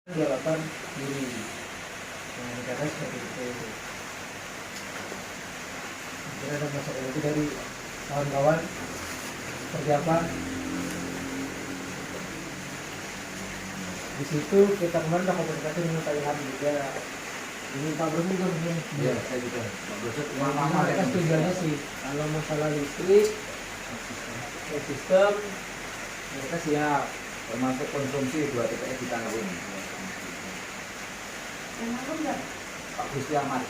28 Juli. Nah, karena seperti itu. Kita ada masukan lagi dari kawan-kawan seperti apa. Di situ kita kemarin udah komunikasi dengan Pak Ilham juga. Ini Pak Bro juga begini. Iya, saya juga. Pak Bro, Mereka tujuannya sih kalau masalah listrik, sistem, mereka siap. termasuk konsumsi 2 TPS di tanah ini. Pak Gusti Ahmad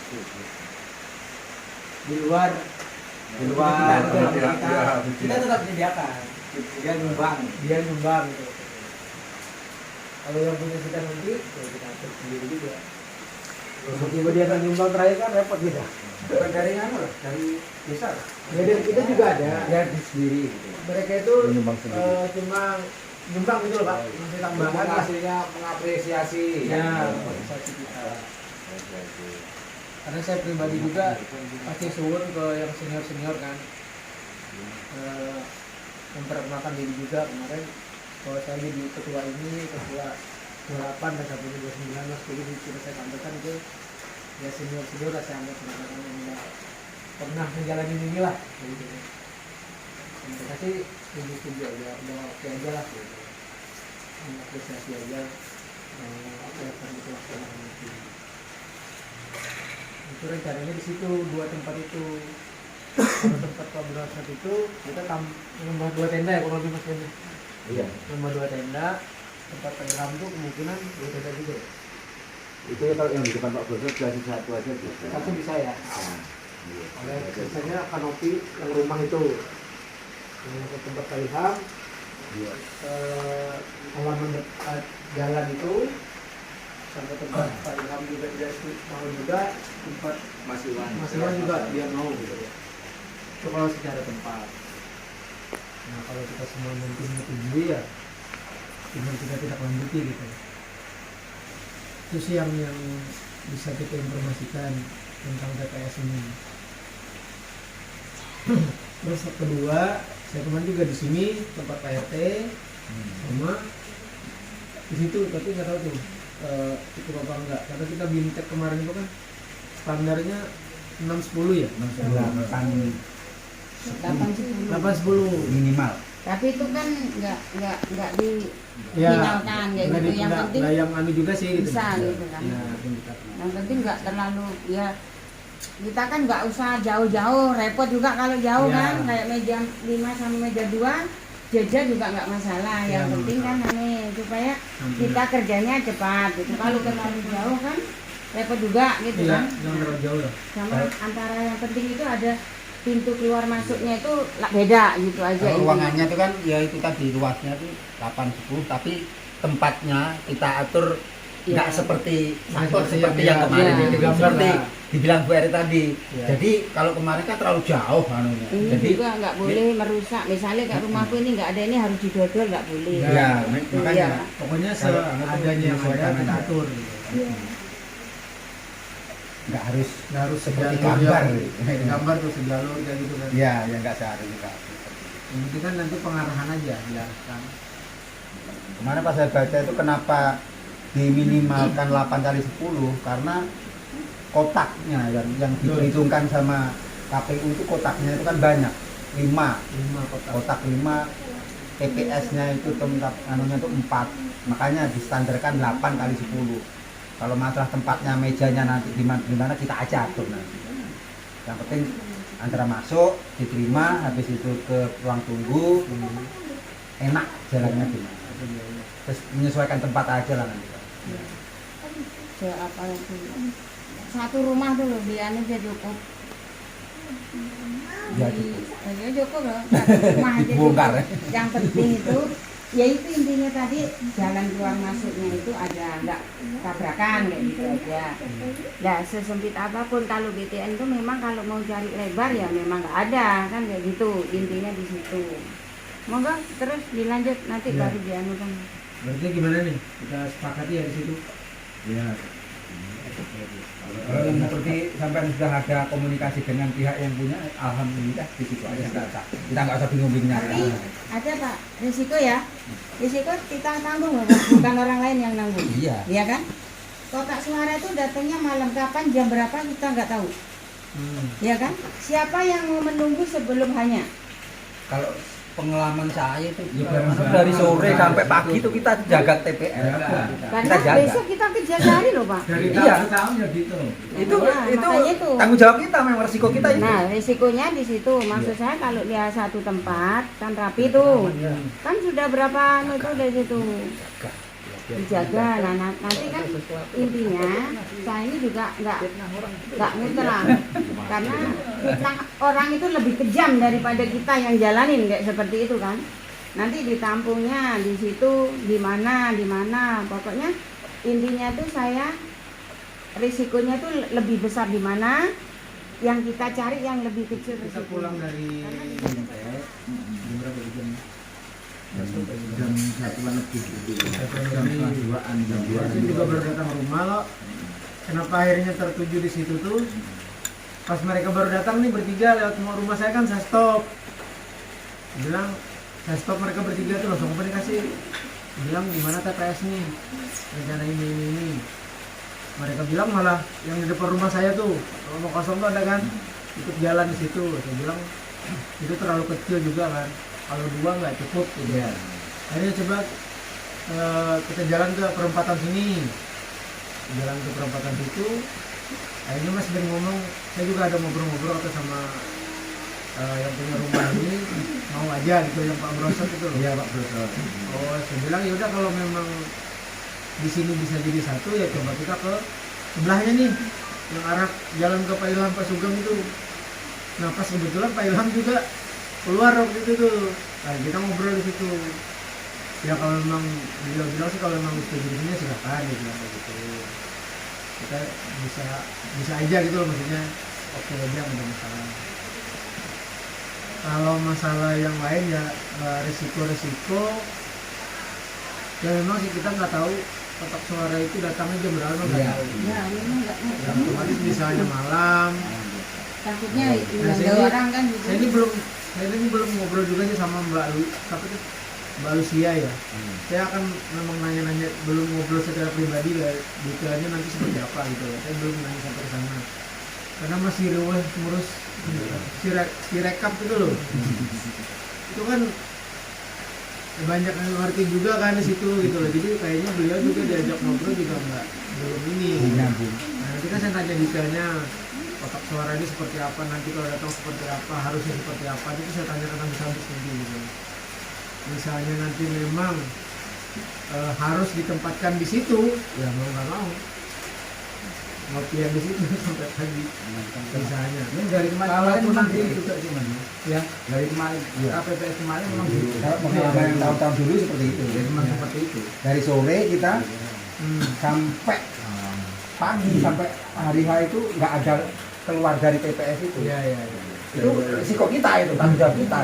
Di luar kita tetap menyediakan. dia nyumbang. Dia nyumbang gitu. Kalau yang punya kita nanti, ya kita atur sendiri juga. Tiba-tiba dia akan nyumbang terakhir kan repot kita. Bukan dari anu loh, dari desa. Ya dari kita juga ada. Dia di sendiri gitu. Mereka itu Menyumbang sendiri. cuma nyumbang gitu loh Pak. Masih tambahan lah. Hasilnya mengapresiasi. Ya, organisasi kita. Karena saya pribadi juga pasti suwun ke yang senior-senior kan. Memperkenalkan diri juga kemarin bahwa saya jadi ketua ini, ketua 28 dan sampai 29 mas jadi sudah saya sampaikan ke ya senior-senior lah saya anggap teman-teman yang udah pernah menjalani ini lah gitu. Mereka sih setuju aja, udah oke aja lah gitu. Apresiasi aja apa yang akan dilaksanakan nanti. Itu rencananya di situ 2 tempat itu. Kalau tempat Pak Burasat itu kita nambah 2 tenda ya kurang lebih mas Bende. Iya. Nambah 2 tenda. Tempat Ilham itu kemungkinan 2 tenda juga. Itu ya kalau yang di depan Pak Bro kasih satu aja bisa. Satu bisa ya. Nah, iya. Oleh biasanya kanopi yang rumah itu. Yang ke tempat Pak Ilham. Iya. Halaman dekat jalan itu sampai tempat Pak Ilham juga tidak mau juga tempat Mas Iwan. Mas Iwan juga dia mau gitu ya. Itu kalau secara tempat. Nah kalau kita semua nanti menyetujui ya cuma kita tidak lanjuti gitu. Itu sih yang bisa kita informasikan tentang TPS ini. Terus kedua, saya kemarin juga di sini tempat Pak RT sama di situ, tapi nggak tahu tuh cukup apa enggak. Karena kita bintek kemarin itu kan standarnya 610 ya. 810 minimal. Tapi itu kan nggak ya, difinalkan kayak nggak gitu. di- Yang nggak- penting nggak yang anu juga sih gitu. bisa gitu kan. Ya, indikator. Yang penting nggak terlalu ya, kita kan nggak usah jauh-jauh, repot juga kalau jauh Ya. kan, kayak meja 5 sama meja 2 jajar juga nggak masalah. Ya, Yang penting kan ini supaya kita kerjanya cepat gitu. Kalau terlalu jauh kan repot juga gitu Iya, kan. jangan terlalu jauh lah. Sama antara yang penting itu ada pintu keluar masuknya itu beda gitu aja. Kalau intinya. ruangannya itu kan ya itu tadi luasnya itu 8-10 tapi tempatnya kita atur nggak Iya. seperti Seperti seperti yang yang kemarin ya, itu digambar seperti lah. dibilang Bu Eri tadi. Iya. Jadi kalau kemarin kan terlalu jauh anunya. Ini Jadi juga nggak boleh merusak. Misalnya kayak rumahku ini nggak ada, ini harus didodol, nggak boleh. Ya. ya Itu makanya ya. Pokoknya Kalau seadanya yang ada menyesuaikan kita aja. atur gitu. Iya. nggak harus Nggak harus seperti sejalur gambar. ya, gambar tuh sejalur kayak gitu kan. Ya, ya nggak seharusnya kita atur. Yang penting kan nanti pengarahan aja diarahkan. Kemarin pas saya baca itu kenapa diminimalkan 8 kali 10 karena kotaknya yang diperhitungkan sama KPU itu kotaknya itu kan banyak 5 5 kotak. kotak 5 TPS-nya itu tempat anunya itu 4 makanya distandarkan 8 kali 10 kalau masalah tempatnya mejanya nanti di mana kita aja atur nanti yang penting antara masuk diterima habis itu ke ruang tunggu enak jalannya gimana terus menyesuaikan tempat aja lah nanti. Apa itu? Satu rumah tuh loh, biarnya aja cukup. Ya, cukup. Ya cukup loh. Satu rumah aja Dibongkar, cukup. Yang penting itu, ya itu intinya tadi jalan keluar masuknya itu ada nggak tabrakan kayak gitu aja. Nah sesempit apapun kalau BTN itu memang kalau mau cari lebar ya memang nggak ada kan kayak gitu intinya di situ. Moga terus dilanjut nanti Ya. baru dianukan. Berarti gimana nih? Kita sepakati ya di situ. Iya. Kalau yang seperti sampai sudah ada komunikasi dengan pihak yang punya, alhamdulillah di situ aja kita nggak usah bingung-bingung Tapi nyari. ada Pak, risiko ya. Risiko kita tanggung, bukan orang lain yang nanggung. Iya. Iya kan? Kotak suara itu datangnya malam kapan, jam berapa kita nggak tahu. Iya kan? Siapa yang mau menunggu sebelum hanya? Kalau pengalaman saya itu dari sore sampai pagi itu kita jaga TPS. Karena Kita jaga. besok kita kejar cari loh Pak. Dari Iya. tahun ke tahun ya gitu. Itu Nah, makanya itu. tanggung jawab kita, memang resiko kita itu. Nah, risikonya di situ. Maksud saya kalau dia satu tempat kan rapi tuh. Kan sudah berapa anu itu dari situ. Dijaga. Nah, nanti kan intinya saya ini juga nggak muter lah. Karena fitnah orang itu lebih kejam daripada kita yang jalanin kayak seperti itu kan. Nanti ditampungnya di situ di mana. Pokoknya intinya tuh saya risikonya tuh lebih besar di mana, yang kita cari yang lebih kecil Kita risikonya. pulang dari Jam berapa jam? Jam 1-an lebih. Jam 2-an, jam 2-an. saya juga baru datang ke rumah loh. Kenapa akhirnya tertuju di situ tuh? Pas mereka baru datang nih bertiga lewat rumah saya kan saya stop. Bilang saya stop, mereka bertiga tuh langsung komunikasi. Bilang gimana TPS nih? Rencana ini. Mereka bilang malah yang di depan rumah saya tuh rumah kosong tuh ada kan, ikut jalan di situ. Saya bilang itu terlalu kecil juga kan, kalau 2 nggak cukup gitu. Iya. Akhirnya coba kita jalan ke perempatan sini, jalan ke perempatan situ. Akhirnya Mas Ben ngomong, saya juga ada ngobrol-ngobrol atau sama yang punya rumah ini, mau aja gitu, yang Pak Brosot itu loh. Iya Pak Bro. Oh, saya bilang ya udah kalau memang di sini bisa jadi satu ya coba kita ke sebelahnya nih, yang arah jalan ke Pak Ilham Pak Sugeng itu. Nah pas kebetulan Pak Ilham juga keluar waktu itu tuh. Nah, kita ngobrol di situ. Ya kalau memang beliau bilang sih kalau memang setuju di sini silakan dia bilang kayak gitu. Kita bisa aja gitu loh, maksudnya oke aja, nggak ada masalah. Kalau masalah yang lain ya risiko ya memang sih kita nggak tahu kotak suara itu datangnya jam berapa, nggak Iya. tahu. Ya, memang nggak Ya, ngerti. otomatis misalnya malam. Takutnya Nah, hilang saya dua ini- orang kan gitu. Saya ini belum ngobrol juga sih sama Mbak Lucia ya. Saya akan memang nanya-nanya, belum ngobrol secara pribadi lah, detailnya nanti seperti apa gitu ya. Saya belum nanya sampai ke sana. Karena masih riweh ngurus si rekap itu loh. Itu kan banyak yang ngerti juga kan di situ gitu loh. Jadi kayaknya beliau juga diajak ngobrol juga belum ini. Nyambung. Nah, nanti kan saya tanya detailnya kotak suara ini seperti apa, nanti kalau datang seperti apa, harusnya seperti apa, itu saya tanyakan habis-habis nanti gitu. Misalnya nanti memang harus ditempatkan di situ, ya mau nggak mau ngopi yang di situ sampai pagi misalnya. Ini dari kemarin Kalaupun memang nanti- gitu juga cuman. Ya, Dari kemarin, KPPS kemarin memang gitu. Kalau pengalaman yang tahun-tahun dulu seperti itu. ya memang seperti itu. Dari sore kita Hmm. sampai pagi sampai hari H itu nggak ada keluar dari TPS itu. Iya. Itu risiko kita itu, tanggung jawab kita.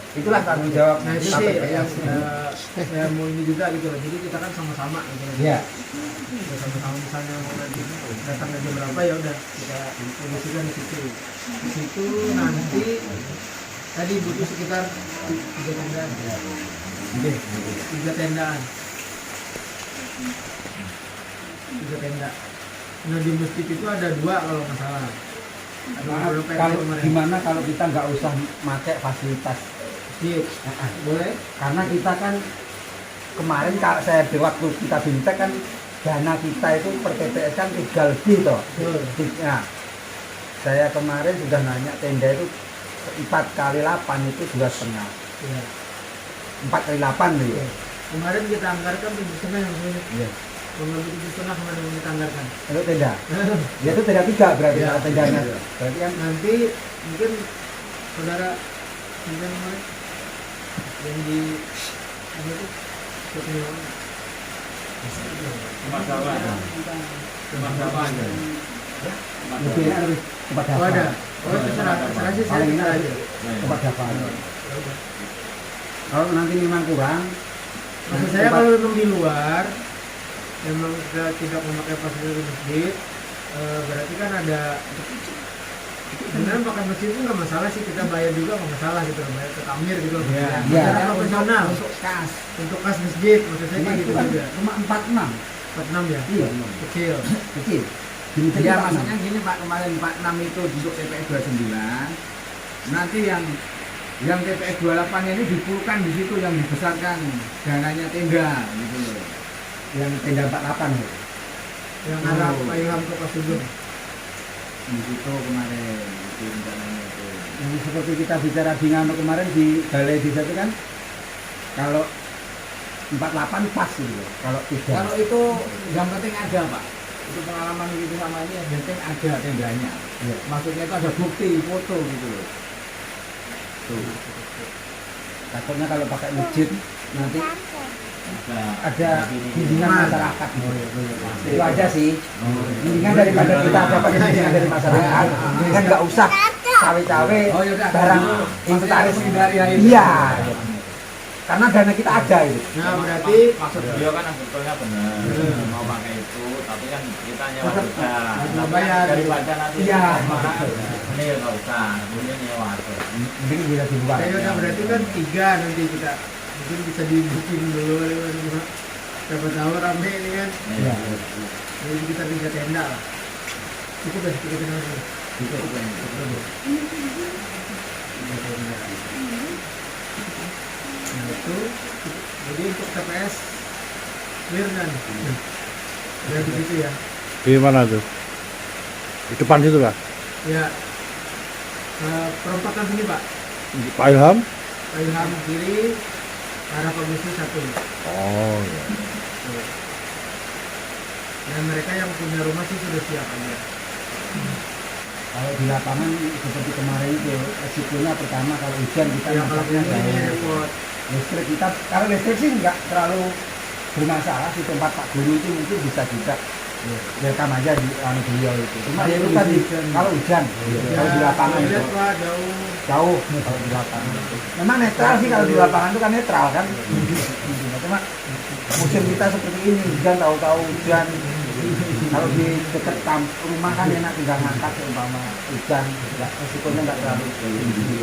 Itulah tanggung jawab Nah itu sih yang KPPS. saya mau ini juga gitu loh. Jadi kita kan sama-sama gitu loh. Iya. Ya, sama-sama misalnya mau nanti datang aja berapa ya udah kita kondisikan di situ. Di situ nanti tadi butuh sekitar 3 tendaan. Oke. 3 tendaan. 3 tenda. Nah di masjid itu ada 2 kalau nggak salah. Ada Maaf, beberapa yang kalau kemarin. gimana kalau kita nggak usah pakai fasilitas? Masjid. Boleh? Karena kita kan kemarin kalau saya di waktu kita bintek kan dana kita itu per TPS kan 3 lebih toh. Betul. Nah, saya kemarin sudah nanya tenda itu 4 kali 8 itu 2,5. Iya. 4 kali 8 loh ya. Kemarin kita anggarkan 7,5 yang sebenarnya. Iya. Kurang lebih 7,5 kemarin yang kita anggarkan. Untuk tenda. Ya itu tenda 3 berarti Iya. kalau tendanya. Berarti kan Nanti mungkin saudara yang kemarin yang di apa itu Kurniawan. lebih enak lebih tempat Oh dapat. ada. Oh terserah sih saya Paling kita enak aja. tempat dapat. Ya udah. Kalau nanti memang kurang, Maksud saya kalau memang di luar memang kita tidak memakai fasilitas masjid, berarti kan ada sebenarnya pakai masjid itu nggak masalah sih, kita bayar juga nggak masalah gitu, bayar ke tamir gitu. Iya. Secara profesional Untuk kas. untuk kas masjid maksudnya Cuma kayak itu gitu kan juga. cuma 46 46 ya, iya kecil. kecil. Gini Ya maksudnya gini Pak, kemarin 46 itu untuk TPS 29. Nanti yang TPS 28 ini dipulukan di situ, yang dibesarkan dananya tenda gitu loh. yang tenda 48 ya. Yang arah Pak Ilham ke Pak Sugeng. Di situ kemarin itu rencananya itu. Yang seperti kita bicara di Ngano kemarin di balai desa itu kan kalau 48 pas gitu loh. Kalau tidak Kalau itu yang penting ada Pak. Itu pengalaman gitu sama ini, yang penting ada tendanya. iya. Maksudnya itu ada bukti foto gitu loh. Tuh. Takutnya kalau pakai masjid nanti Ada ada bimbingan masyarakat. Oh, iya. Itu aja sih. Bimbingan daripada kita dapat bimbingan dari masyarakat. Kan nggak usah cawe-cawe Oh ya udah, barang maksudnya inventaris. menghindari hal itu. Iya. Karena dana kita ada itu. Nah berarti maksud beliau kan sebetulnya benar mau pakai itu, tapi kan kita nyewa Tetap juga harus bayar. daripada nanti Iya. ini ya nggak usah, mungkin nyewa aja. Mending bisa di luar. ya udah berarti kan 3 nanti kita mungkin bisa di booking dulu ya, siapa tahu rame ini kan, Iya. jadi kita 3 tenda lah. Cukup ya 3 tenda dulu. Nah itu, jadi untuk TPS clear kan? Ya begitu ya. Di mana tuh? Di depan situ Pak? Ya, perempatan sini Pak. Pak Ilham? Pak Ilham kiri, arah komisi 1. Oh iya. Dan mereka yang punya rumah sih sudah siap aja. Kalau di lapangan seperti kemarin itu resikonya pertama kalau hujan kita Ya kalau masaknya ini jauh. repot. Listrik kita, kalau listrik sih nggak terlalu bermasalah di tempat Pak Guru itu mungkin bisa juga rekam aja di beliau itu. Cuma ya itu tadi kalau hujan, kalau di lapangan itu lihat Pak jauh. jauh kalau di lapangan. Memang netral sih kalau di lapangan itu kan netral kan. Cuma musim kita seperti ini hujan tahu-tahu hujan. Kalau di dekat rumah kan enak tinggal ngangkat umpama hujan, resikonya nggak terlalu tinggi.